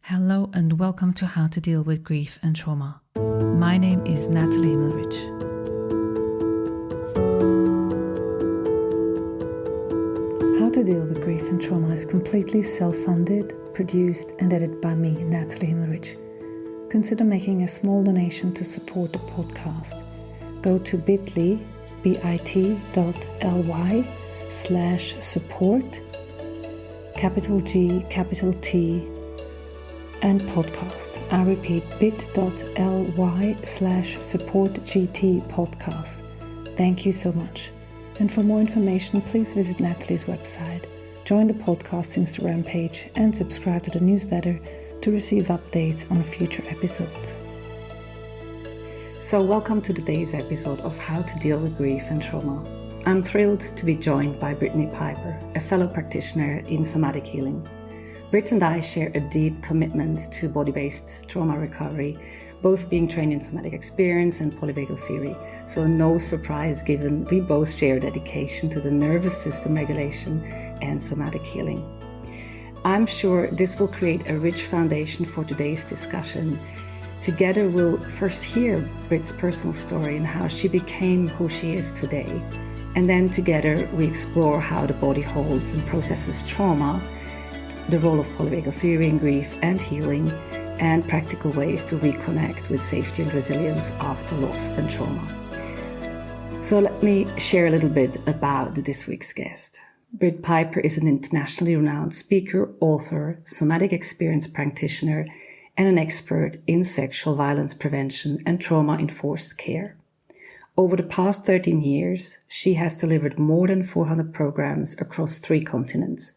Hello and welcome to How to Deal with Grief and Trauma. My name is Natalie Himmelrich. How to Deal with Grief and Trauma is completely self-funded, produced and edited by me, Natalie Himmelrich. Consider making a small donation to support the podcast. Go to bit.ly/support, capital G, capital T, and podcast. I repeat, bit.ly/supportgt podcast. Thank you so much. And for more information, please visit Natalie's website, join the podcast Instagram page, and subscribe to the newsletter to receive updates on future episodes. So welcome to today's episode of How to Deal with Grief and Trauma. I'm thrilled to be joined by Brittany Piper, a fellow practitioner in somatic healing. Britt and I share a deep commitment to body-based trauma recovery, both being trained in somatic experience and polyvagal theory. So no surprise given we both share dedication to the nervous system regulation and somatic healing. I'm sure this will create a rich foundation for today's discussion. Together we'll first hear Britt's personal story and how she became who she is today. And then together we explore how the body holds and processes trauma, the role of polyvagal theory in grief and healing, and practical ways to reconnect with safety and resilience after loss and trauma. So let me share a little bit about this week's guest. Britt Piper is an internationally renowned speaker, author, somatic experience practitioner, and an expert in sexual violence prevention and trauma-enforced care. Over the past 13 years, she has delivered more than 400 programs across 3 continents.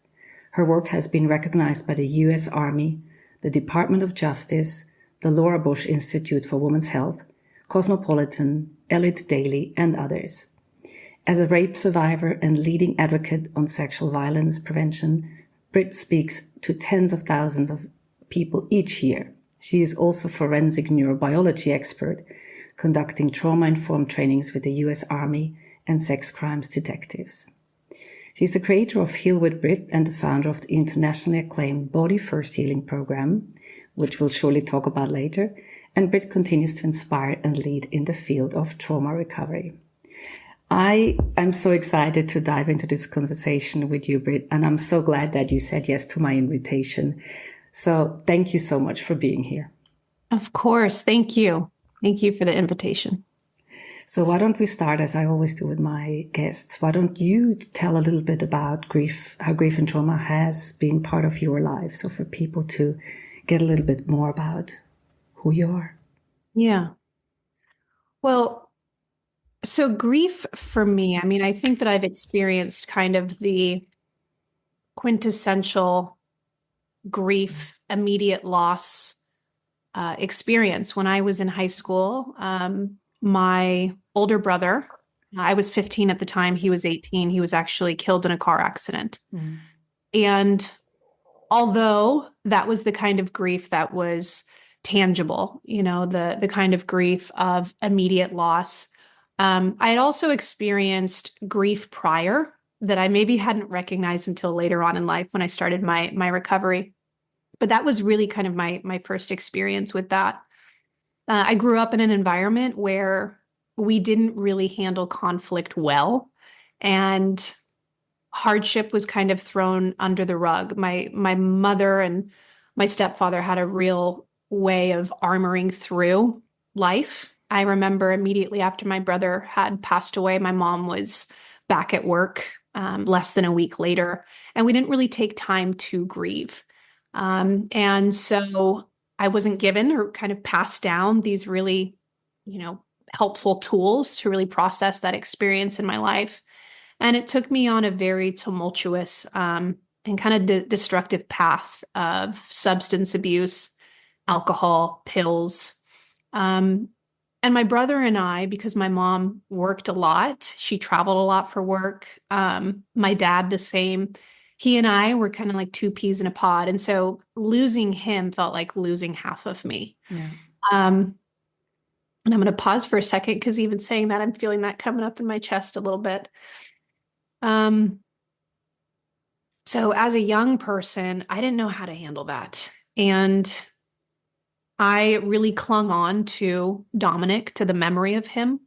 Her work has been recognized by the U.S. Army, the Department of Justice, the Laura Bush Institute for Women's Health, Cosmopolitan, Elite Daily, and others. As a rape survivor and leading advocate on sexual violence prevention, Britt speaks to tens of thousands of people each year. She is also a forensic neurobiology expert, conducting trauma-informed trainings with the U.S. Army and sex crimes detectives. She's the creator of Heal with Britt and the founder of the internationally acclaimed Body First Healing Program, which we'll surely talk about later, and Britt continues to inspire and lead in the field of trauma recovery. I am so excited to dive into this conversation with you, Britt, and I'm so glad that you said yes to my invitation. So thank you so much for being here. Of course. Thank you. Thank you for the invitation. So why don't we start, as I always do with my guests, why don't you tell a little bit about grief, how grief and trauma has been part of your life, so for people to get a little bit more about who you are. Yeah. Well, so grief for me, I think that I've experienced kind of the quintessential grief, immediate loss experience. When I was in high school, my older brother, I was 15 at the time, he was 18, he was actually killed in a car accident. Mm. And although that was the kind of grief that was tangible, the kind of grief of immediate loss, I had also experienced grief prior that I maybe hadn't recognized until later on in life when I started my recovery. But that was really kind of my first experience with that. I grew up in an environment where we didn't really handle conflict well, and hardship was kind of thrown under the rug. My mother and my stepfather had a real way of armoring through life. I remember immediately after my brother had passed away, my mom was back at work less than a week later, and we didn't really take time to grieve. And so I wasn't given or kind of passed down these really, helpful tools to really process that experience in my life. And it took me on a very tumultuous and kind of destructive path of substance abuse, alcohol, pills. And my brother and I, because my mom worked a lot, she traveled a lot for work. My dad, the same. He and I were kind of like 2 peas in a pod. And so losing him felt like losing half of me. Yeah. And I'm going to pause for a second because even saying that, I'm feeling that coming up in my chest a little bit. So as a young person, I didn't know how to handle that. And I really clung on to Dominic, to the memory of him.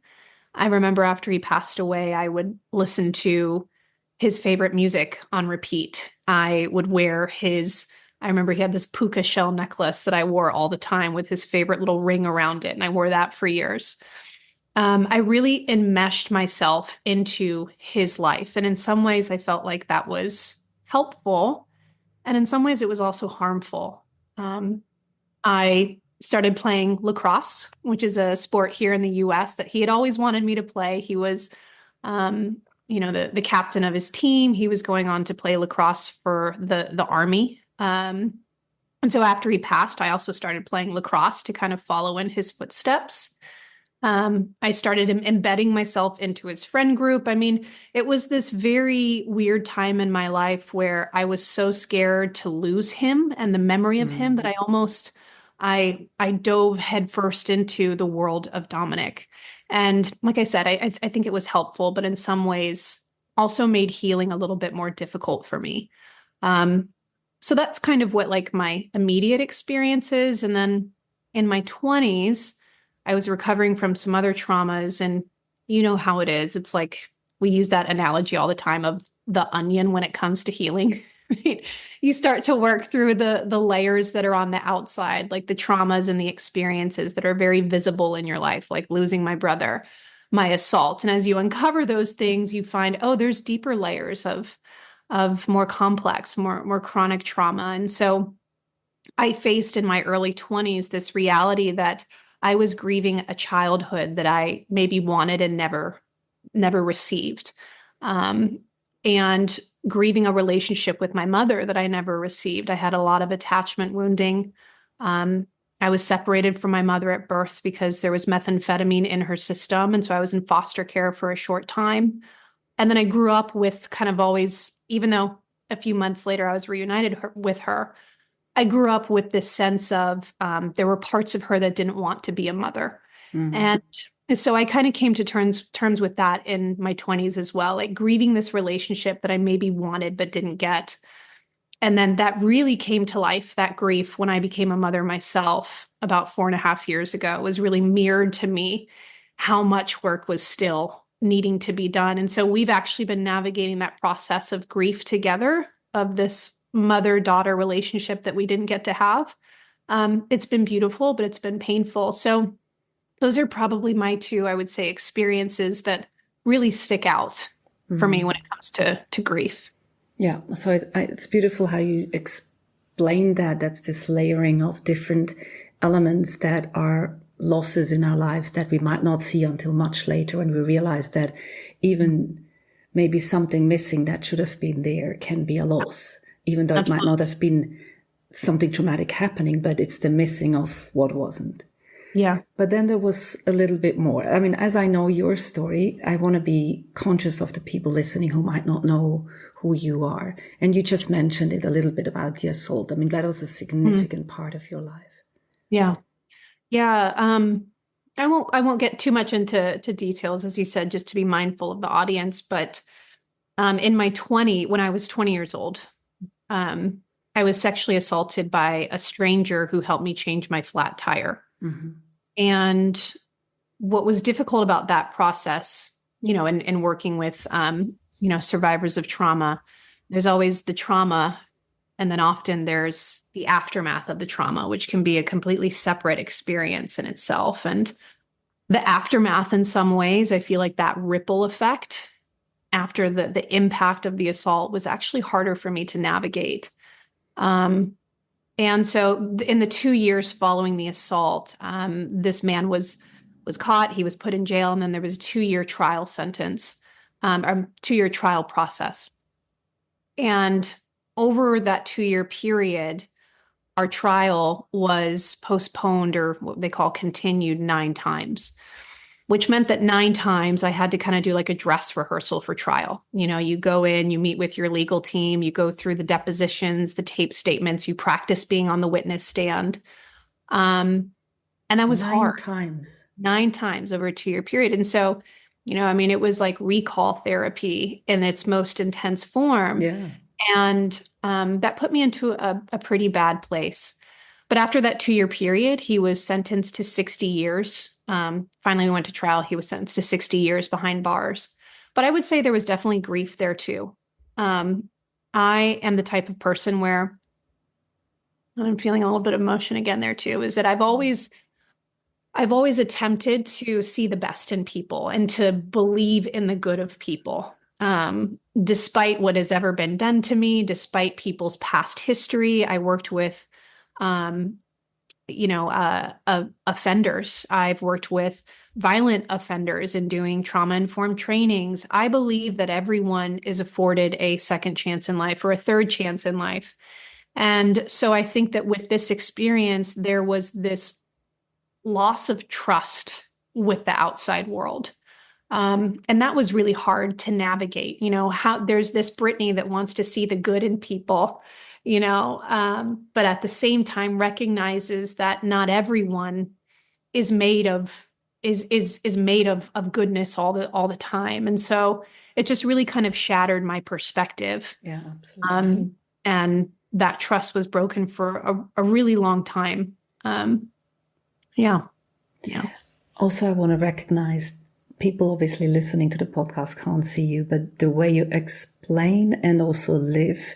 I remember after he passed away, I would listen to his favorite music on repeat. I would wear I remember he had this puka shell necklace that I wore all the time with his favorite little ring around it. And I wore that for years. I really enmeshed myself into his life. And in some ways, I felt like that was helpful. And in some ways, it was also harmful. Um, I started playing lacrosse, which is a sport here in the US that he had always wanted me to play. He was, um, the captain of his team. He was going on to play lacrosse for the Army. And so after he passed, I also started playing lacrosse to kind of follow in his footsteps. I started embedding myself into his friend group. I mean, it was this very weird time in my life where I was so scared to lose him and the memory of him that I dove headfirst into the world of Dominic. And like I said, I think it was helpful, but in some ways also made healing a little bit more difficult for me. Um, so that's kind of what like my immediate experience is. And then in my 20s, I was recovering from some other traumas, and you know how it is. It's like we use that analogy all the time of the onion when it comes to healing. Right? You start to work through the layers that are on the outside, like the traumas and the experiences that are very visible in your life, like losing my brother, my assault. And as you uncover those things, you find, oh, there's deeper layers of more complex, more chronic trauma. And so I faced in my early 20s this reality that I was grieving a childhood that I maybe wanted and never received. And grieving a relationship with my mother that I never received. I had a lot of attachment wounding. I was separated from my mother at birth because there was methamphetamine in her system. And so I was in foster care for a short time. And then I grew up with kind of always, even though a few months later I was reunited with her, I grew up with this sense of there were parts of her that didn't want to be a mother. And so I kind of came to terms with that in my 20s as well, like grieving this relationship that I maybe wanted but didn't get. And then that really came to life, that grief, when I became a mother myself about 4.5 years ago. It was really mirrored to me how much work was still needing to be done. And so we've actually been navigating that process of grief together, of this mother-daughter relationship that we didn't get to have. It's been beautiful, but it's been painful. So those are probably my two, I would say, experiences that really stick out for me when it comes to grief. Yeah, so it's beautiful how you explain that. That's this layering of different elements that are losses in our lives that we might not see until much later when we realize that even maybe something missing that should have been there can be a loss, even though Absolutely. it might not have been something traumatic happening, but it's the missing of what wasn't. Yeah. But then there was a little bit more. I mean, as I know your story, I want to be conscious of the people listening who might not know who you are. And you just mentioned it a little bit about the assault. I mean, that was a significant part of your life. Yeah. Yeah. I won't get too much into details, as you said, just to be mindful of the audience. But when I was 20 years old, I was sexually assaulted by a stranger who helped me change my flat tire. And what was difficult about that process, in working with, survivors of trauma, there's always the trauma. And then often there's the aftermath of the trauma, which can be a completely separate experience in itself. And the aftermath, in some ways, I feel like that ripple effect after the impact of the assault was actually harder for me to navigate. And so in the 2 years following the assault, this man was caught, he was put in jail, and then there was a 2-year trial sentence, a 2-year trial process. And over that 2-year period, our trial was postponed, or what they call continued, 9 times, which meant that 9 times I had to kind of do like a dress rehearsal for trial. You go in, you meet with your legal team, you go through the depositions, the tape statements, you practice being on the witness stand. And that was 9 hard. times. 9 times over a 2-year period. And so, it was like recall therapy in its most intense form. Yeah. And that put me into a pretty bad place. But after that 2-year period, he was sentenced to 60 years. Finally, we went to trial. He was sentenced to 60 years behind bars. But I would say there was definitely grief there too. I am the type of person where, and I'm feeling a little bit of emotion again there too, is that I've always attempted to see the best in people and to believe in the good of people. Despite what has ever been done to me, despite people's past history, I worked with, offenders. I've worked with violent offenders in doing trauma-informed trainings. I believe that everyone is afforded a second chance in life or a third chance in life. And so I think that with this experience, there was this loss of trust with the outside world. And that was really hard to navigate, how there's this Brittany that wants to see the good in people, but at the same time recognizes that not everyone is made of goodness all the time. And so it just really kind of shattered my perspective. Yeah, absolutely. And that trust was broken for a really long time. Yeah. Also, I want to recognize people obviously listening to the podcast can't see you, but the way you explain and also live,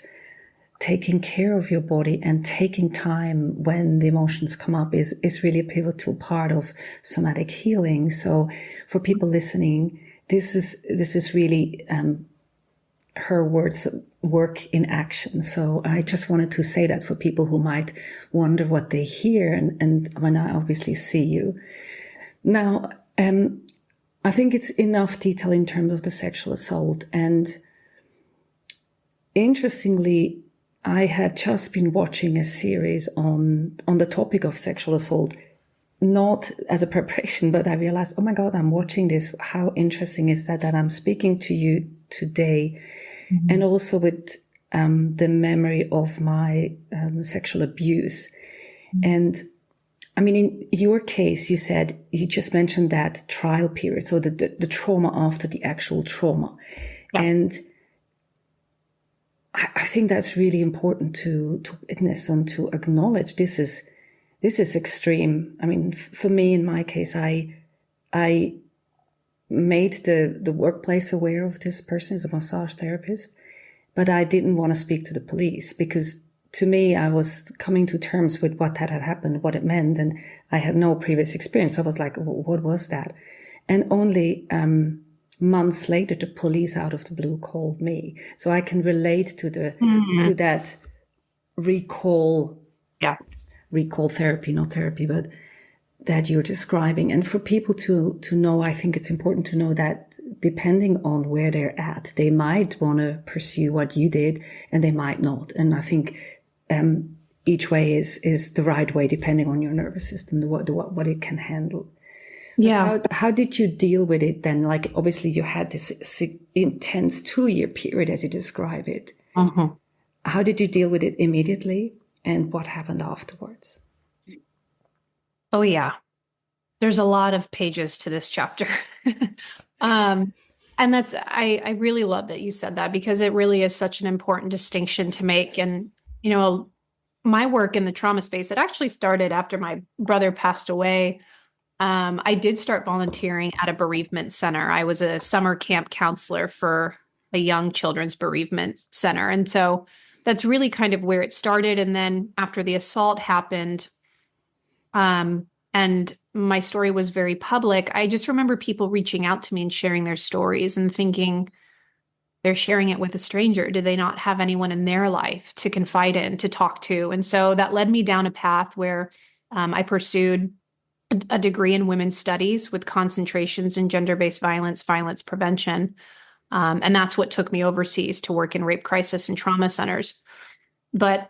taking care of your body and taking time when the emotions come up is really a pivotal part of somatic healing. So for people listening, this is really her words, work in action. So I just wanted to say that for people who might wonder what they hear and when I obviously see you. Now, I think it's enough detail in terms of the sexual assault. And interestingly, I had just been watching a series on the topic of sexual assault, not as a preparation, but I realized, oh my God, I'm watching this. How interesting is that I'm speaking to you today, and also with the memory of my sexual abuse. And I mean, in your case, you just mentioned that trial period, so the trauma after the actual trauma. Yeah. And I think that's really important to witness and to acknowledge. This is extreme. I mean, for me, in my case, I made the workplace aware of this person as a massage therapist, but I didn't want to speak to the police because to me, I was coming to terms with what had happened, what it meant, and I had no previous experience. I was like, what was that? And only months later, the police out of the blue called me. So I can relate to to that recall therapy, not therapy, but that you're describing. And for people to know, I think it's important to know that depending on where they're at, they might want to pursue what you did and they might not. And I think each way is the right way, depending on your nervous system, what it can handle. Yeah. How did you deal with it then? Like, obviously you had this intense 2-year period, as you describe it. Mm-hmm. How did you deal with it immediately? And what happened afterwards? Oh, yeah. There's a lot of pages to this chapter. And I really love that you said that because it really is such an important distinction to make. And, my work in the trauma space, it actually started after my brother passed away. I did start volunteering at a bereavement center. I was a summer camp counselor for a young children's bereavement center. And so that's really kind of where it started. And then after the assault happened, and my story was very public, I just remember people reaching out to me and sharing their stories and thinking they're sharing it with a stranger. Do they not have anyone in their life to confide in, to talk to? And so that led me down a path where I pursued a degree in women's studies with concentrations in gender-based violence prevention. And that's what took me overseas to work in rape crisis and trauma centers. But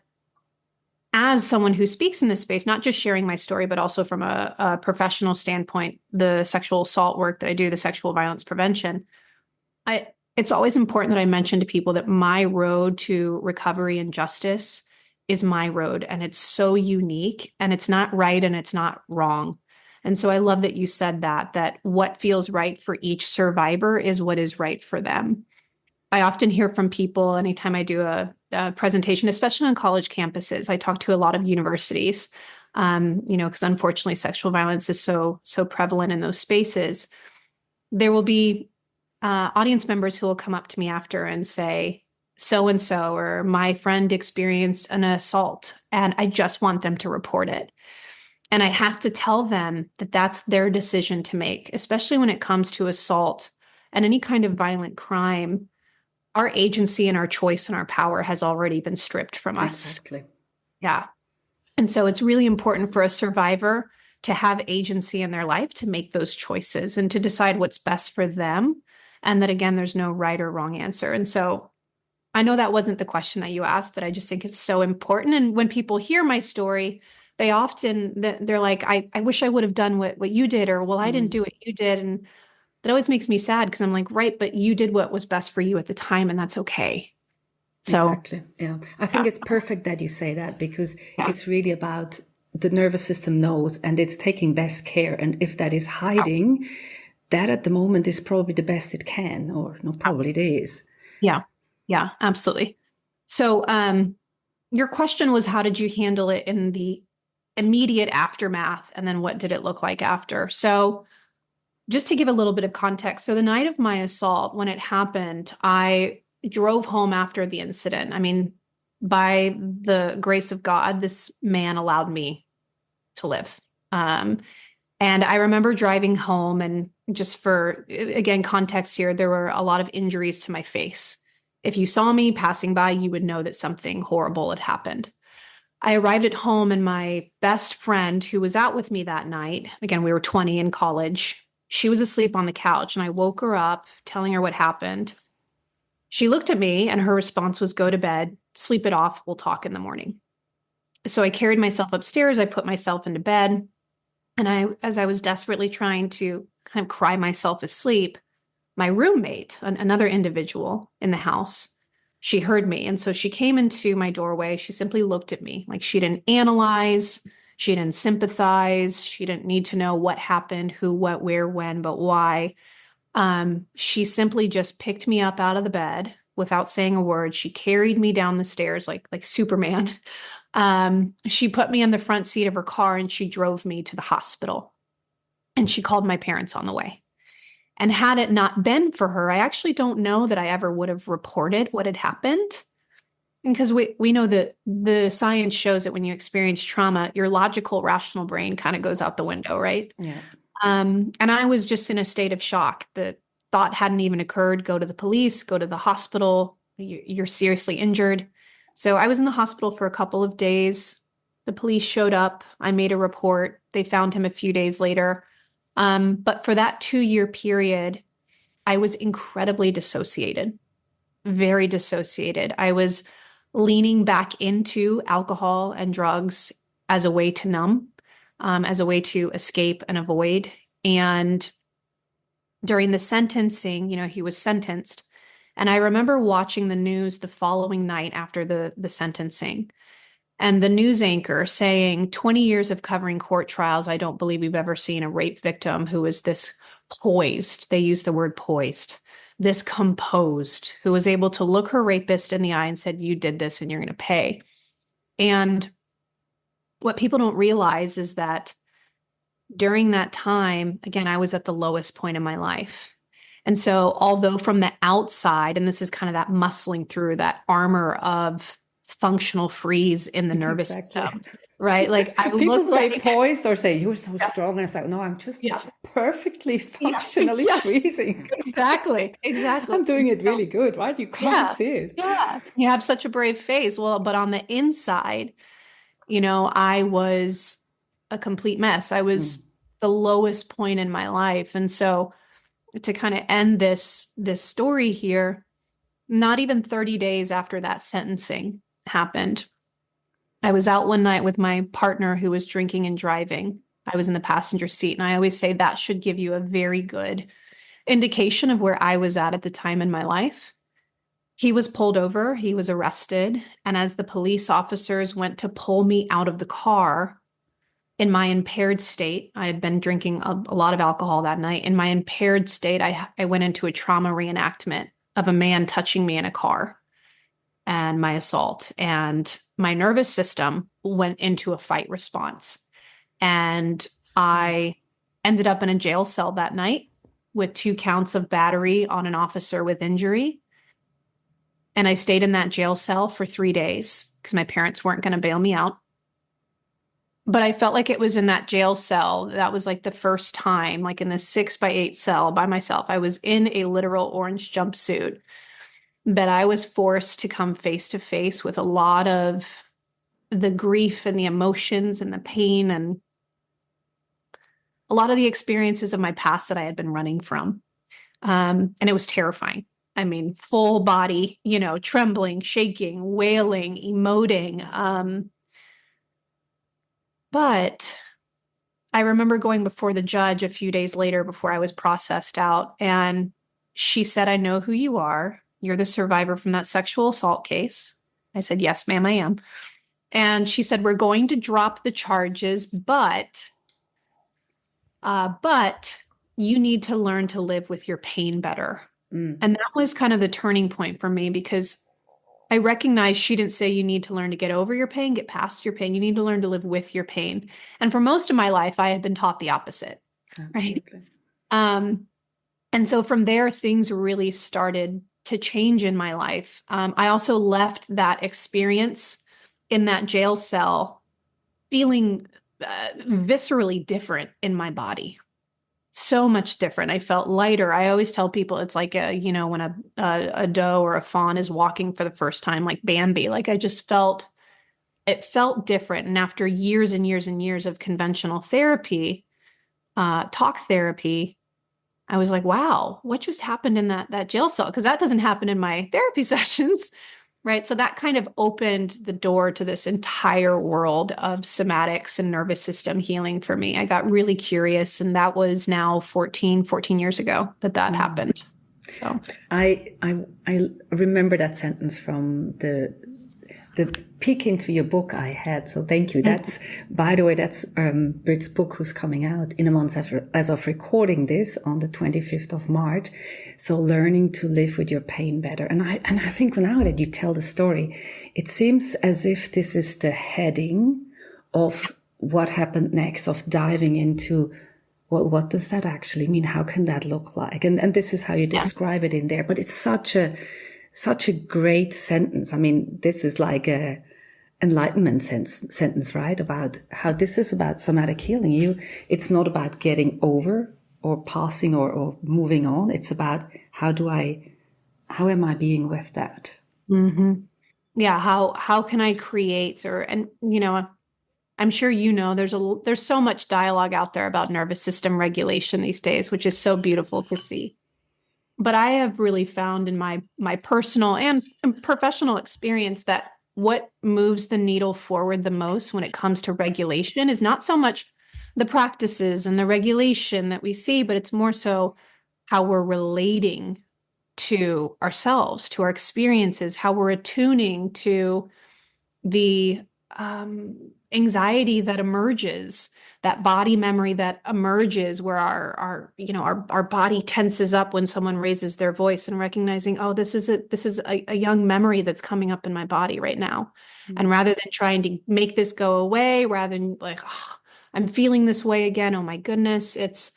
as someone who speaks in this space, not just sharing my story, but also from a professional standpoint, the sexual assault work that I do, the sexual violence prevention, it's always important that I mention to people that my road to recovery and justice is my road. And it's so unique and it's not right and it's not wrong. And so I love that you said that what feels right for each survivor is what is right for them. I often hear from people anytime I do a presentation, especially on college campuses. I talk to a lot of universities, because unfortunately sexual violence is so prevalent in those spaces. There will be audience members who will come up to me after and say, so-and-so, or my friend experienced an assault, and I just want them to report it. And I have to tell them that that's their decision to make, especially when it comes to assault and any kind of violent crime. Our agency and our choice and our power has already been stripped from us. Exactly. Yeah. And so it's really important for a survivor to have agency in their life to make those choices and to decide what's best for them. And that, again, there's no right or wrong answer. And so I know that wasn't the question that you asked, but I just think it's so important. And when people hear my story, they often, they're like, I wish I would have done what you did, or, well, I didn't do what you did. And that always makes me sad, because I'm like, right, but you did what was best for you at the time, and that's okay. So, exactly. Yeah. I think it's perfect that you say that, because Yeah. it's really about the nervous system knows, and it's taking best care. And if that is hiding, that at the moment is probably the best it can, or no, probably it is. Yeah. Yeah, absolutely. So, your question was, how did you handle it in the immediate aftermath? And then what did it look like after? So, just to give a little bit of context. So the night of my assault, when it happened, I drove home after the incident. I mean, by the grace of God, this man allowed me to live. And I remember driving home, and just for, again, context here, there were a lot of injuries to my face. If you saw me passing by, you would know that something horrible had happened. I arrived at home, and my best friend, who was out with me that night, again, we were 20 in college, she was asleep on the couch, and I woke her up telling her what happened. She looked at me, and her response was, go to bed, sleep it off, we'll talk in the morning. So I carried myself upstairs, I put myself into bed, and as I was desperately trying to kind of cry myself asleep, my roommate, another individual in the house, she heard me. And so she came into my doorway. She simply looked at me, like she didn't analyze, she didn't sympathize, she didn't need to know what happened, who, what, where, when, but why. She simply just picked me up out of the bed without saying a word. She carried me down the stairs like Superman. She put me in the front seat of her car, and she drove me to the hospital. And she called my parents on the way. And had it not been for her, I actually don't know that I ever would have reported what had happened. Because we know that the science shows that when you experience trauma, your logical, rational brain kind of goes out the window, right? Yeah. And I was just in a state of shock. The thought hadn't even occurred. Go to the police, go to the hospital. You're seriously injured. So I was in the hospital for a couple of days. The police showed up. I made a report. They found him a few days later. But for that 2-year period, I was incredibly dissociated, very dissociated. I was leaning back into alcohol and drugs as a way to numb, as a way to escape and avoid. And during the sentencing, he was sentenced. And I remember watching the news the following night after the sentencing, and the news anchor saying, 20 years of covering court trials, I don't believe we've ever seen a rape victim who is this poised. They used the word poised, this composed, who was able to look her rapist in the eye and said, you did this and you're going to pay. And what people don't realize is that during that time, again, I was at the lowest point in my life. And so although from the outside, and this is kind of that muscling through that armor of functional freeze in the nervous system, right? Like people say poised or say you're so strong, and it's like, no, I'm just perfectly functionally freezing. Exactly. I'm doing it really good, right? You can't see it. Yeah, you have such a brave face. Well, but on the inside, I was a complete mess. I was the lowest point in my life. And so to kind of end this story here, not even 30 days after that sentencing happened, I was out one night with my partner who was drinking and driving. I was in the passenger seat. And I always say that should give you a very good indication of where I was at the time in my life. He was pulled over, he was arrested. And as the police officers went to pull me out of the car in my impaired state, I had been drinking a lot of alcohol that night. In my impaired state, I went into a trauma reenactment of a man touching me in a car. and my assault, and my nervous system went into a fight response. And I ended up in a jail cell that night with 2 counts of battery on an officer with injury. And I stayed in that jail cell for 3 days because my parents weren't going to bail me out. But I felt like it was in that jail cell. That was like the first time, like in this 6x8 cell by myself. I was in a literal orange jumpsuit, that I was forced to come face to face with a lot of the grief and the emotions and the pain and a lot of the experiences of my past that I had been running from. And it was terrifying. I mean, full body, trembling, shaking, wailing, emoting. But I remember going before the judge a few days later before I was processed out. And she said, "I know who you are. You're the survivor from that sexual assault case." I said, "Yes, ma'am, I am." And she said, "We're going to drop the charges, but you need to learn to live with your pain better." And that was kind of the turning point for me, because I recognized she didn't say you need to learn to get over your pain, get past your pain. You need to learn to live with your pain. And for most of my life, I had been taught the opposite. Absolutely. Right? And so from there, things really started to change in my life. I also left that experience in that jail cell feeling viscerally different in my body. So much different. I felt lighter. I always tell people it's like when a doe or a fawn is walking for the first time, like Bambi. Like it felt different. And after years and years and years of conventional therapy, talk therapy, I was like, wow, what just happened in that jail cell? Because that doesn't happen in my therapy sessions. Right. So that kind of opened the door to this entire world of somatics and nervous system healing for me. I got really curious, and that was now 14 years ago that happened. So I remember that sentence from the peek into your book I had. So thank you. That's, by the way, that's Britt's book, who's coming out in a month as of recording this on the 25th of March. So learning to live with your pain better. And I think now that you tell the story, it seems as if this is the heading of what happened next, of diving into, well, what does that actually mean? How can that look like? And this is how you describe it in there. But it's such a great sentence. I mean, this is like a enlightenment sentence, right? About how this is about somatic healing. It's not about getting over or passing or moving on. It's about how am I being with that? Mm-hmm. Yeah. How can I create I'm sure there's so much dialogue out there about nervous system regulation these days, which is so beautiful to see. But I have really found in my personal and professional experience that what moves the needle forward the most when it comes to regulation is not so much the practices and the regulation that we see, but it's more so how we're relating to ourselves, to our experiences, how we're attuning to the anxiety that emerges, that body memory that emerges, where our body tenses up when someone raises their voice, and recognizing, oh, this is a young memory that's coming up in my body right now. Mm-hmm. And rather than trying to make this go away, rather than like, oh, I'm feeling this way again, oh my goodness, it's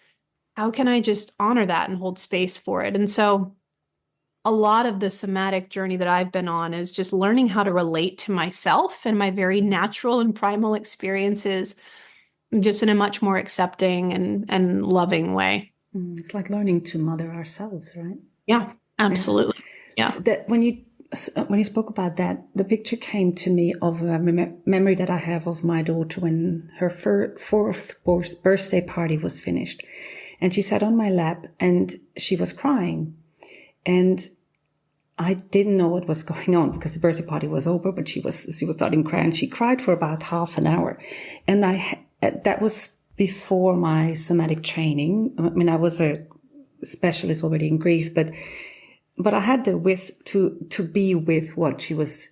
how can I just honor that and hold space for it? And so a lot of the somatic journey that I've been on is just learning how to relate to myself and my very natural and primal experiences, just in a much more accepting and loving way. It's like learning to mother ourselves, right? Yeah, absolutely. Yeah. That when you spoke about that, the picture came to me of a memory that I have of my daughter when her fourth birthday party was finished. And she sat on my lap and she was crying. And I didn't know what was going on because the birthday party was over, but she was starting to cry, and she cried for about half an hour. And that was before my somatic training. I mean, I was a specialist already in grief, but I had the width to be with what she was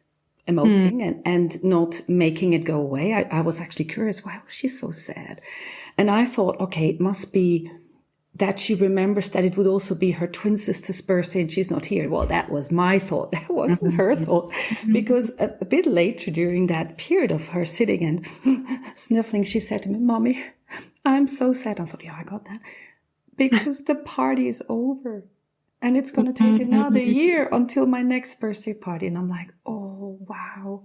emoting and not making it go away. I was actually curious, why was she so sad? And I thought, okay, it must be that she remembers that it would also be her twin sister's birthday and she's not here. Well, that was my thought. That wasn't her thought. Because a bit later during that period of her sitting and sniffling, she said to me, Mommy, I'm so sad. I thought, yeah, I got that. Because the party is over. And it's going to take another year until my next birthday party. And I'm like, oh, wow.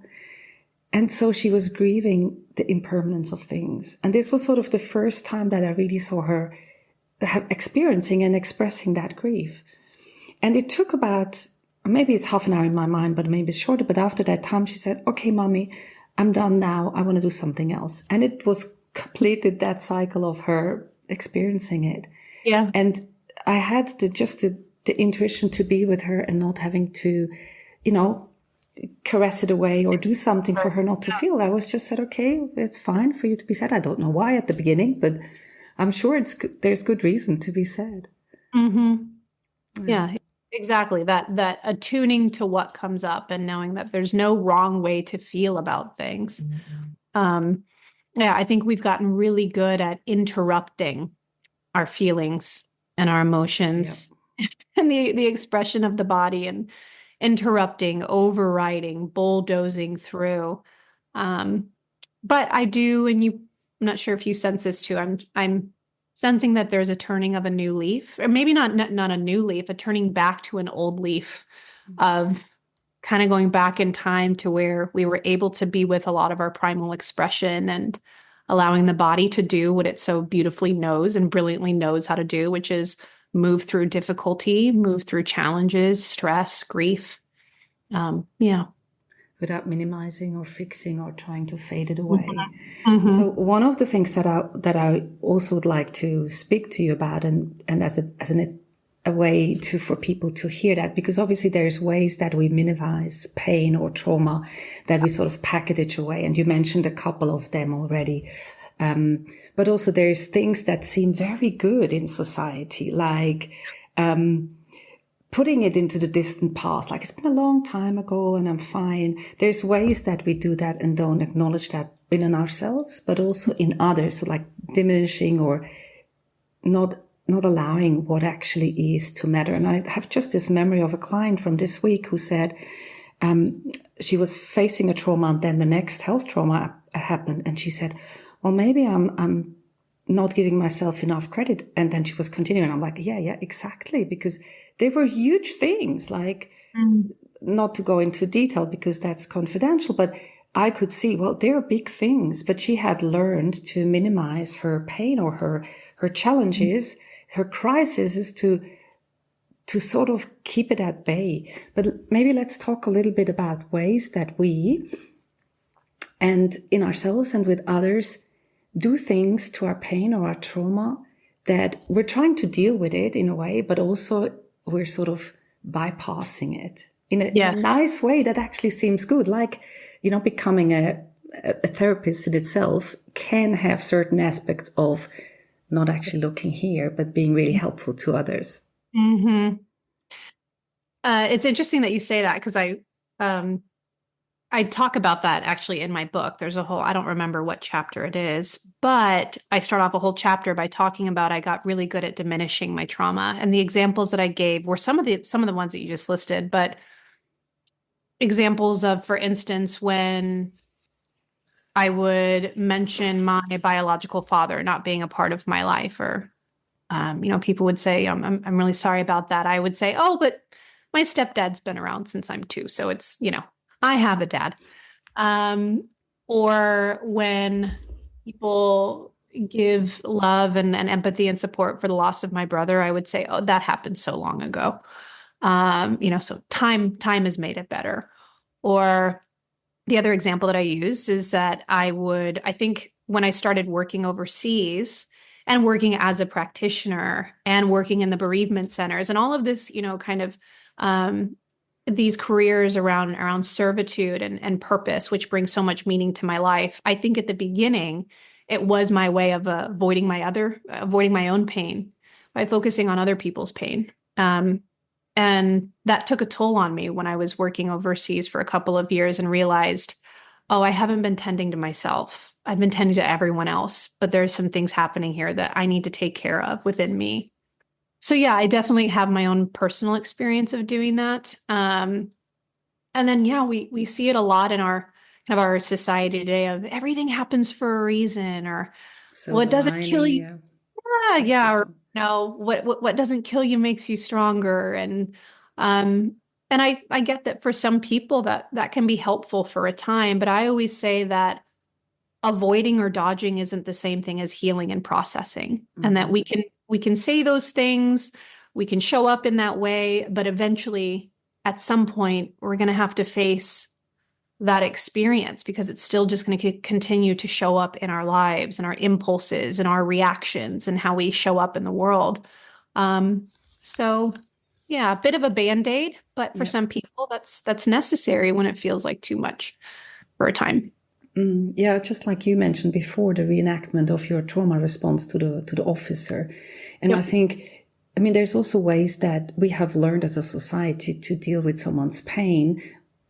And so she was grieving the impermanence of things. And this was sort of the first time that I really saw her experiencing and expressing that grief. And it took about, maybe it's half an hour in my mind, but maybe it's shorter. But after that time, she said, okay, Mommy, I'm done now. I want to do something else. And it was completed that cycle of her experiencing it. Yeah. And I had the intuition to be with her and not having to, caress it away or do something for her not to feel. I was just said, okay, it's fine for you to be sad. I don't know why at the beginning, but I'm sure there's good reason to be sad. Mm-hmm. Yeah, exactly. That attuning to what comes up and knowing that there's no wrong way to feel about things. Yeah, I think we've gotten really good at interrupting our feelings and our emotions and the expression of the body and interrupting, overriding, bulldozing through. But I do, and I'm not sure if you sense this too. I'm sensing that there's a turning of a new leaf, or maybe not a new leaf, a turning back to an old leaf of kind of going back in time to where we were able to be with a lot of our primal expression and allowing the body to do what it so beautifully knows and brilliantly knows how to do, which is move through difficulty, move through challenges, stress, grief. Without minimizing or fixing or trying to fade it away. Mm-hmm. So one of the things that I also would like to speak to you about, and as a way for people to hear that, because obviously there's ways that we minimize pain or trauma, that we sort of package away. And you mentioned a couple of them already. But also there's things that seem very good in society, like, putting it into the distant past, like it's been a long time ago and I'm fine. There's ways that we do that and don't acknowledge that in ourselves, but also in others. So like diminishing or not allowing what actually is to matter. And I have just this memory of a client from this week who said, she was facing a trauma and then the next health trauma happened. And she said, well, maybe I'm not giving myself enough credit. And then she was continuing. I'm like, yeah, exactly. Because they were huge things, like not to go into detail because that's confidential, but I could see, well, they're big things, but she had learned to minimize her pain or her challenges, her crises to sort of keep it at bay. But maybe let's talk a little bit about ways that we, and in ourselves and with others, do things to our pain or our trauma that we're trying to deal with it in a way, but also we're sort of bypassing it in a nice way that actually seems good. Like, becoming a therapist in itself can have certain aspects of not actually looking here, but being really helpful to others. Mm-hmm. It's interesting that you say that because I talk about that actually in my book. There's I don't remember what chapter it is, but I start off a whole chapter by talking about I got really good at diminishing my trauma. And the examples that I gave were some of the ones that you just listed, but examples of, for instance, when I would mention my biological father not being a part of my life, or, people would say, I'm really sorry about that. I would say, oh, but my stepdad's been around since I'm 2. So it's, I have a dad. Or when people give love and empathy and support for the loss of my brother, I would say, oh, that happened so long ago. So time has made it better. Or the other example that I used is that I think when I started working overseas and working as a practitioner and working in the bereavement centers and all of this, kind of, these careers around servitude and purpose, which brings so much meaning to my life. I think at the beginning, it was my way of avoiding my own pain by focusing on other people's pain. And that took a toll on me when I was working overseas for a couple of years and realized, oh, I haven't been tending to myself. I've been tending to everyone else, but there's some things happening here that I need to take care of within me. So yeah, I definitely have my own personal experience of doing that. And then, yeah, we see it a lot in our kind of our society today of everything happens for a reason, or what Silver doesn't kill lining, you. yeah, Yeah, or exactly. no, what doesn't kill you makes you stronger. Um and I get that for some people that can be helpful for a time, but I always say that avoiding or dodging isn't the same thing as healing and processing. And that Hmm. we can say those things, we can show up in that way, but eventually at some point we're going to have to face that experience because it's still just going to continue to show up in our lives and our impulses and our reactions and how we show up in the world. Um, so yeah, a bit of a band-aid, but for Yeah. some people that's necessary when it feels like too much for a time. Yeah, just like you mentioned before, the reenactment of your trauma response to the officer. And I Yep. think, I mean, there's also ways that we have learned as a society to deal with someone's pain,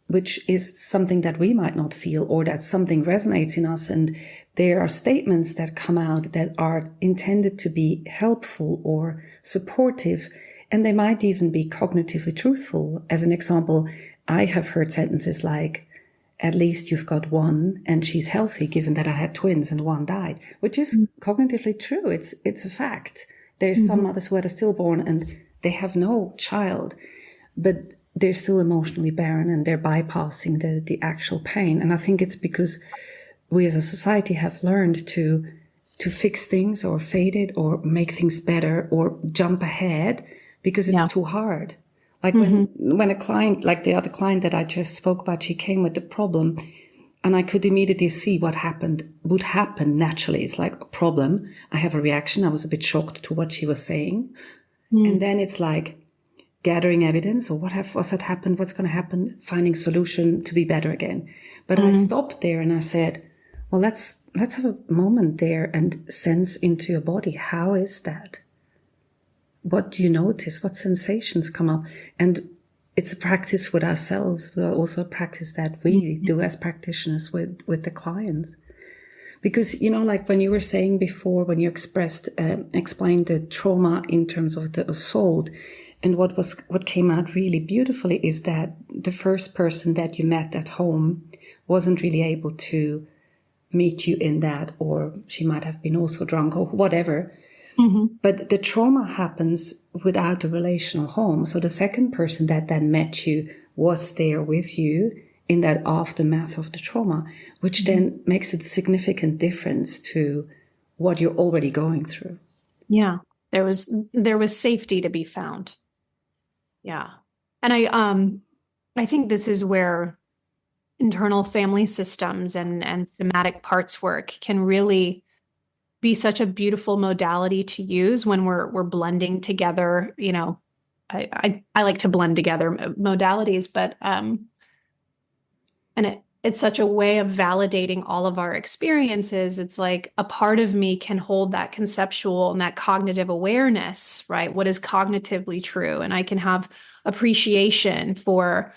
which is something that we might not feel or that something resonates in us. And there are statements that come out that are intended to be helpful or supportive, and they might even be cognitively truthful. As an example, I have heard sentences like, at least you've got one and she's healthy, given that I had twins and one died, which is cognitively true. It's a fact. There's some Mhm. mothers who had a stillborn and they have no child, but they're still emotionally barren and they're bypassing the actual pain. And I think it's because we as a society have learned to fix things or fade it or make things better or jump ahead because it's Yeah. too hard. Like Hmm. when a client, like the other client that I just spoke about, she came with the problem and I could immediately see what would happen naturally. It's like a problem. I have a reaction. I was a bit shocked to what she was saying. And then it's like gathering evidence or what's had happened, what's going to happen, finding solution to be better again. But I Mm-hmm. stopped there and I said, well, let's have a moment there and sense into your body. How is that? What do you notice? What sensations come up? And it's a practice with ourselves, but also a practice that we do as practitioners with the clients. Because, you know, like when you were saying before, when you explained the trauma in terms of the assault, and what came out really beautifully is that the first person that you met at home wasn't really able to meet you in that, or she might have been also drunk or whatever. Hmm. But the trauma happens without a relational home. So the second person that then met you was there with you in that aftermath of the trauma, which then makes a significant difference to what you're already going through. Yeah. There was safety to be found. Yeah. And I think this is where internal family systems and somatic parts work can really be such a beautiful modality to use when we're blending together, you know. I like to blend together modalities, but and it's such a way of validating all of our experiences. It's like a part of me can hold that conceptual and that cognitive awareness, right? What is cognitively true, and I can have appreciation for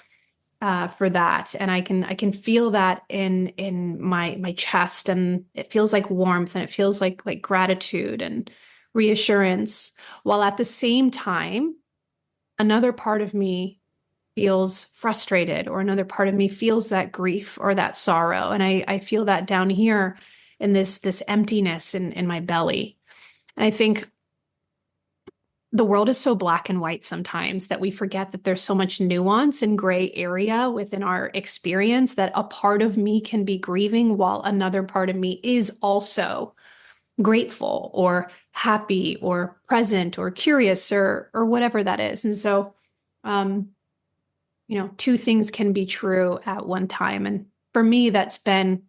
that, and I can feel that in my chest, and it feels like warmth, and it feels like gratitude and reassurance, while at the same time another part of me feels frustrated, or another part of me feels that grief or that sorrow, and I feel that down here in this emptiness in my belly. And I think the world is so black and white sometimes that we forget that there's so much nuance and gray area within our experience, that a part of me can be grieving while another part of me is also grateful or happy or present or curious or whatever that is. And so, um, you know, two things can be true at one time. And for me, that's been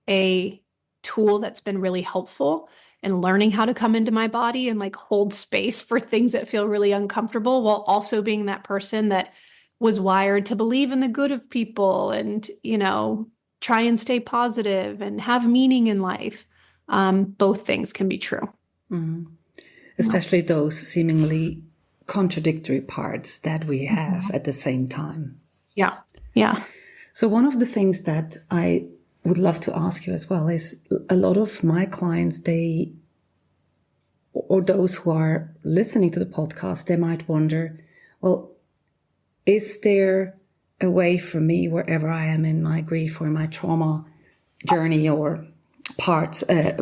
a tool that's been really helpful in learning how to come into my body and like hold space for things that feel really uncomfortable, while also being that person that was wired to believe in the good of people and, you know, try and stay positive and have meaning in life. Both things can be true. Yeah. Especially those seemingly contradictory parts that we have at the same time. Yeah. Yeah. So one of the things that I would love to ask you as well is a lot of my clients, they or those who are listening to the podcast, they might wonder, well, is there a way for me, wherever I am in my grief or my trauma journey or parts, I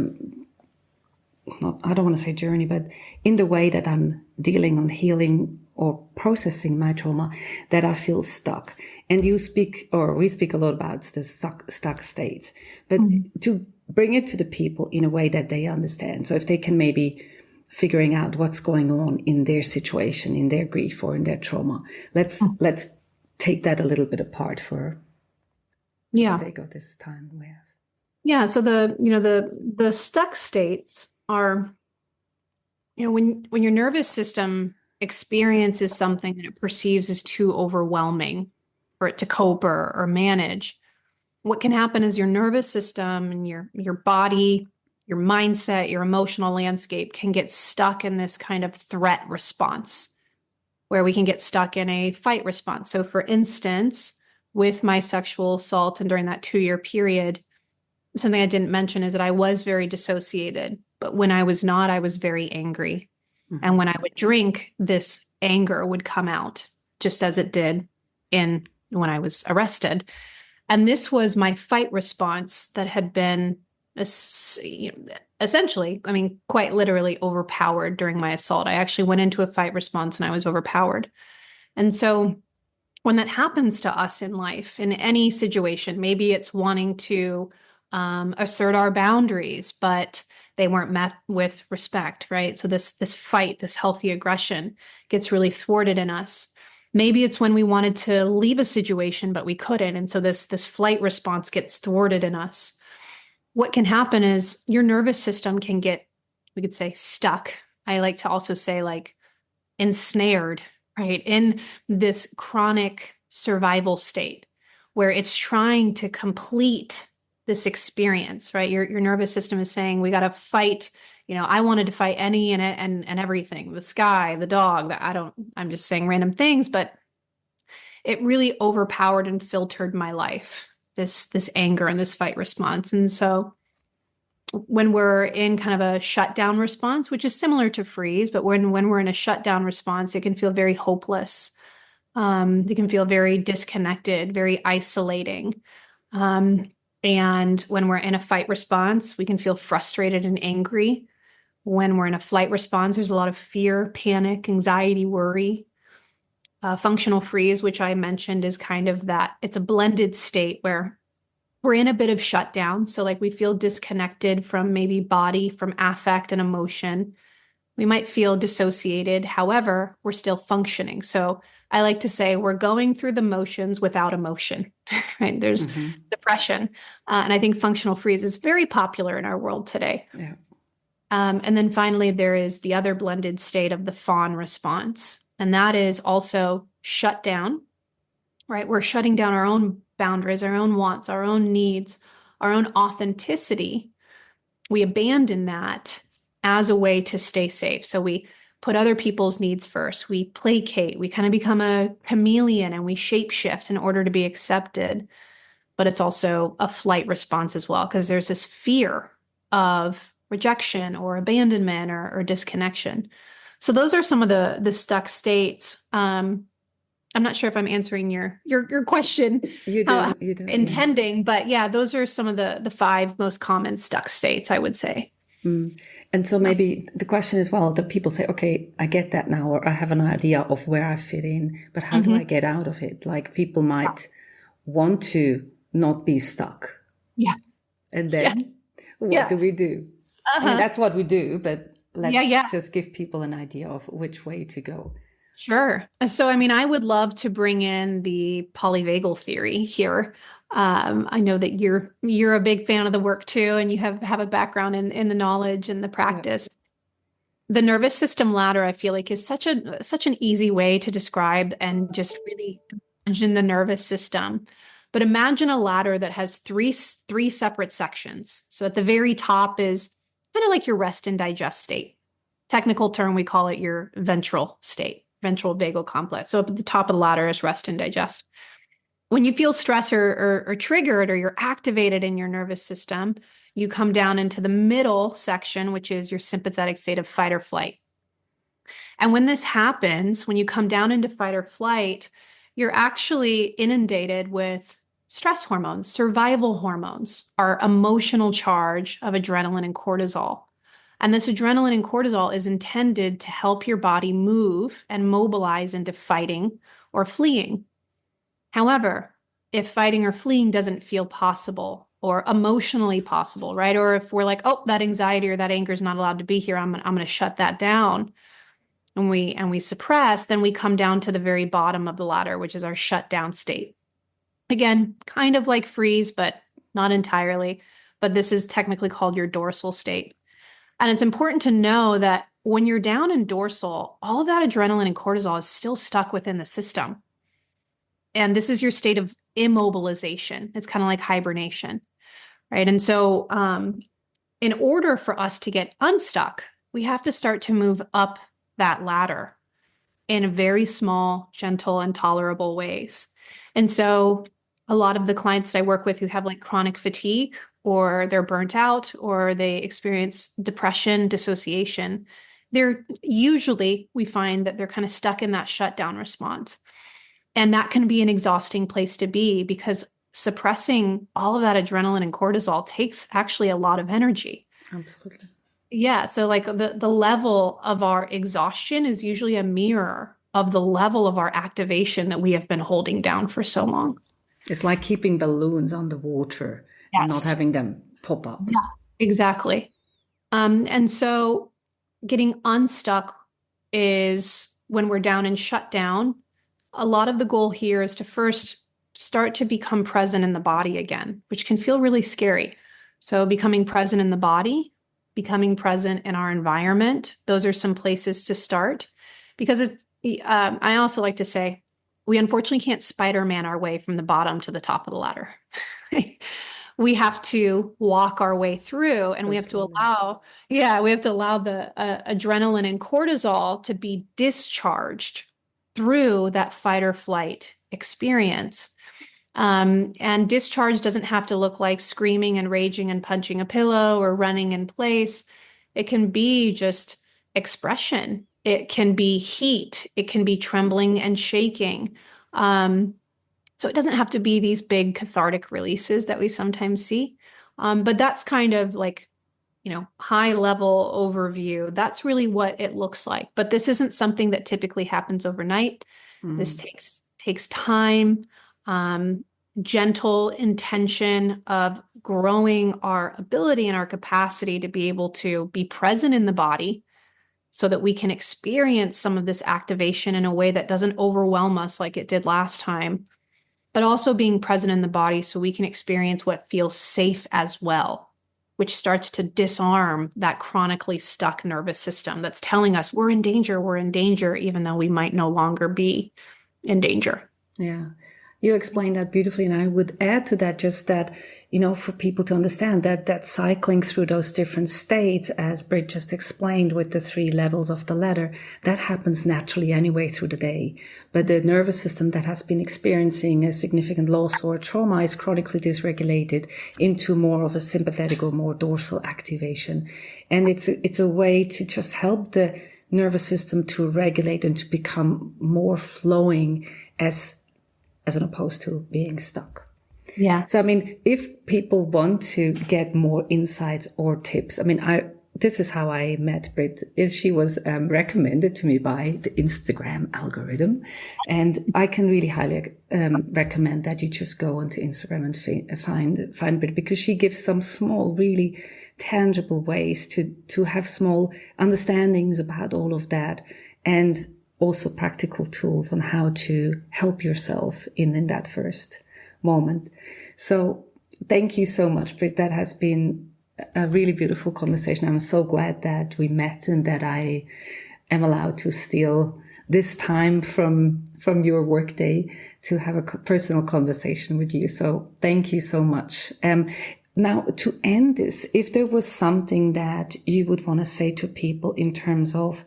don't want to say journey, but in the way that I'm dealing on healing or processing my trauma, that I feel stuck. And we speak a lot about the stuck states, but to bring it to the people in a way that they understand. So if they can maybe figuring out what's going on in their situation, in their grief or in their trauma, let's take that a little bit apart for the sake of this time we have. Yeah. So the stuck states are, when your nervous system experiences something that it perceives as too overwhelming for it to cope or manage, what can happen is your nervous system and your body, your mindset, your emotional landscape can get stuck in this kind of threat response, where we can get stuck in a fight response. So for instance, with my sexual assault and during that 2-year period, something I didn't mention is that I was very dissociated, but when I was not, I was very angry. Mm-hmm. And when I would drink, this anger would come out just as it did when I was arrested. And this was my fight response that had been essentially, quite literally overpowered during my assault. I actually went into a fight response and I was overpowered. And so when that happens to us in life, in any situation, maybe it's wanting to assert our boundaries, but they weren't met with respect, right? So this fight, this healthy aggression gets really thwarted in us. Maybe it's when we wanted to leave a situation, but we couldn't. And so this flight response gets thwarted in us. What can happen is your nervous system can get, we could say, stuck. I like to also say ensnared, right? In this chronic survival state where it's trying to complete this experience, right? Your nervous system is saying, we got to fight. I wanted to fight any and everything, the sky, the dog, I'm just saying random things, but it really overpowered and filtered my life, this anger and this fight response. And so when we're in kind of a shutdown response, which is similar to freeze, but when we're in a shutdown response, it can feel very hopeless. It can feel very disconnected, very isolating. And when we're in a fight response, we can feel frustrated and angry. When we're in a flight response, there's a lot of fear, panic, anxiety, worry. Functional freeze, which I mentioned, is kind of that. It's a blended state where we're in a bit of shutdown. So we feel disconnected from maybe body, from affect and emotion. We might feel dissociated. However, we're still functioning. So I like to say we're going through the motions without emotion, right? There's depression. And I think functional freeze is very popular in our world today. Yeah. And then finally, there is the other blended state of the fawn response. And that is also shut down, right? We're shutting down our own boundaries, our own wants, our own needs, our own authenticity. We abandon that as a way to stay safe. So we put other people's needs first. We placate. We kind of become a chameleon and we shapeshift in order to be accepted. But it's also a flight response as well, because there's this fear of rejection or abandonment or disconnection. So those are some of the stuck states. I'm not sure if I'm answering your question. You do. Intending, but yeah, those are some of the 5 most common stuck states, I would say. And so maybe the question is, well, the people say, okay, I get that now, or I have an idea of where I fit in, but how do I get out of it? People might want to not be stuck. Yeah. And then what do we do? That's what we do, but let's just give people an idea of which way to go. Sure. So, I would love to bring in the polyvagal theory here. I know that you're a big fan of the work too, and you have a background in the knowledge and the practice. Yeah. The nervous system ladder, I feel like, is such an easy way to describe and just really imagine the nervous system. But imagine a ladder that has three separate sections. So at the very top is kind of like your rest and digest state. Technical term, we call it your ventral state, ventral vagal complex. So up at the top of the ladder is rest and digest. When you feel stress or triggered or you're activated in your nervous system, you come down into the middle section, which is your sympathetic state of fight or flight. And when this happens, when you come down into fight or flight, you're actually inundated with stress hormones, survival hormones, our emotional charge of adrenaline and cortisol. And this adrenaline and cortisol is intended to help your body move and mobilize into fighting or fleeing. However, if fighting or fleeing doesn't feel possible or emotionally possible, right? Or if we're like, oh, that anxiety or that anger is not allowed to be here, I'm going to shut that down, and we suppress, then we come down to the very bottom of the ladder, which is our shutdown state. Again, kind of like freeze, but not entirely. But this is technically called your dorsal state. And it's important to know that when you're down in dorsal, all of that adrenaline and cortisol is still stuck within the system. And this is your state of immobilization. It's kind of like hibernation, right? And so in order for us to get unstuck, we have to start to move up that ladder in very small, gentle, and tolerable ways. And so a lot of the clients that I work with who have like chronic fatigue, or they're burnt out, or they experience depression, dissociation, they're usually, we find that they're kind of stuck in that shutdown response. And that can be an exhausting place to be, because suppressing all of that adrenaline and cortisol takes actually a lot of energy. Absolutely. Yeah. So like the level of our exhaustion is usually a mirror of the level of our activation that we have been holding down for so long. It's like keeping balloons underwater and not having them pop up. Yeah, exactly. And so getting unstuck is when we're down and shut down. A lot of the goal here is to first start to become present in the body again, which can feel really scary. So becoming present in the body, becoming present in our environment, those are some places to start. Because it's, I also like to say, we unfortunately can't Spider-Man our way from the bottom to the top of the ladder. We have to walk our way through, and we have to allow the adrenaline and cortisol to be discharged through that fight or flight experience. And discharge doesn't have to look like screaming and raging and punching a pillow or running in place. It can be just expression. It can be heat. It can be trembling and shaking. So it doesn't have to be these big cathartic releases that we sometimes see. But that's kind of like, high level overview. That's really what it looks like. But this isn't something that typically happens overnight. This takes time, gentle intention of growing our ability and our capacity to be able to be present in the body, so that we can experience some of this activation in a way that doesn't overwhelm us like it did last time, but also being present in the body so we can experience what feels safe as well, which starts to disarm that chronically stuck nervous system that's telling us we're in danger, even though we might no longer be in danger. Yeah. You explained that beautifully. And I would add to that just that, for people to understand that cycling through those different states, as Britt just explained with the 3 levels of the ladder, that happens naturally anyway through the day. But the nervous system that has been experiencing a significant loss or trauma is chronically dysregulated into more of a sympathetic or more dorsal activation. And it's a way to just help the nervous system to regulate and to become more flowing as opposed to being stuck. Yeah. So, if people want to get more insights or tips, this is how I met Britt, is she was recommended to me by the Instagram algorithm. And I can really highly recommend that you just go onto Instagram and find Britt, because she gives some small, really tangible ways to have small understandings about all of that, and also practical tools on how to help yourself in that first moment. So thank you so much, Britt. That has been a really beautiful conversation. I'm so glad that we met and that I am allowed to steal this time from your workday to have a personal conversation with you. So thank you so much. Now, to end this, if there was something that you would want to say to people in terms of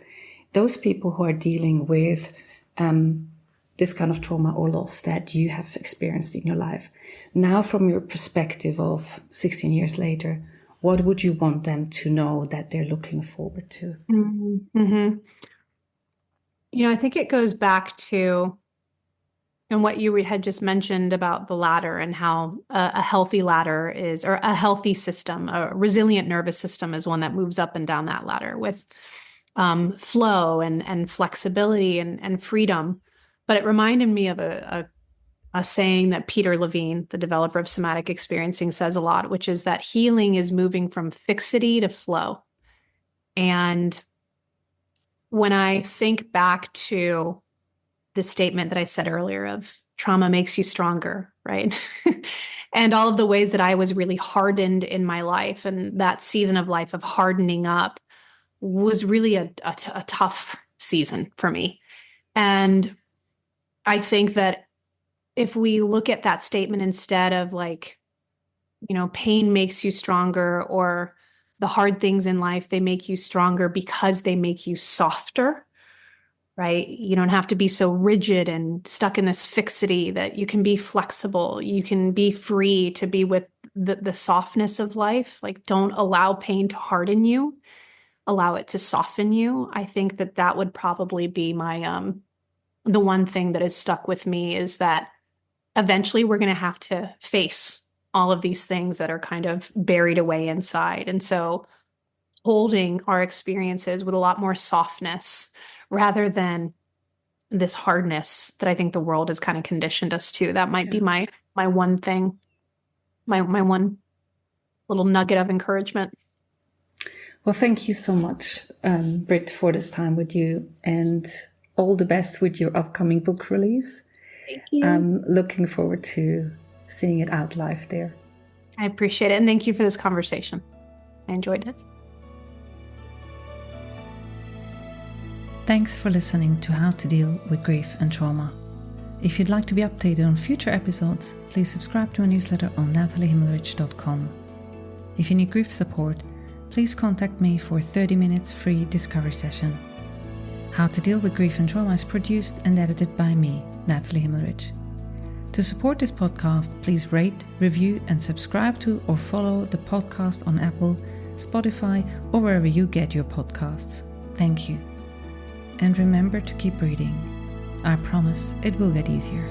those people who are dealing with this kind of trauma or loss that you have experienced in your life, now from your perspective of 16 years later, what would you want them to know that they're looking forward to? Mm-hmm. I think it goes back to and what you had just mentioned about the ladder and how a healthy ladder is, or a healthy system, a resilient nervous system is one that moves up and down that ladder with flow and flexibility and freedom. But it reminded me of a saying that Peter Levine, the developer of Somatic Experiencing, says a lot, which is that healing is moving from fixity to flow. And when I think back to the statement that I said earlier of trauma makes you stronger, right? And all of the ways that I was really hardened in my life, and that season of life of hardening up was really a tough season for me. And I think that if we look at that statement instead of like, pain makes you stronger, or the hard things in life, they make you stronger because they make you softer, right? You don't have to be so rigid and stuck in this fixity, that you can be flexible. You can be free to be with the softness of life. Like, don't allow pain to harden you, allow it to soften you. I think that would probably be my, the one thing that has stuck with me, is that eventually we're going to have to face all of these things that are kind of buried away inside. And so holding our experiences with a lot more softness rather than this hardness that I think the world has kind of conditioned us to. That might be my one thing, my one little nugget of encouragement. Well, thank you so much, Britt, for this time with you, and all the best with your upcoming book release. Thank you. I'm looking forward to seeing it out live there. I appreciate it. And thank you for this conversation. I enjoyed it. Thanks for listening to How to Deal with Grief and Trauma. If you'd like to be updated on future episodes, please subscribe to our newsletter on nataliehimmelrich.com. If you need grief support, please contact me for a 30 minutes free discovery session. How to Deal with Grief and Trauma is produced and edited by me, Natalie Himmelrich. To support this podcast, please rate, review, and subscribe to or follow the podcast on Apple, Spotify, or wherever you get your podcasts. Thank you. And remember to keep breathing. I promise it will get easier.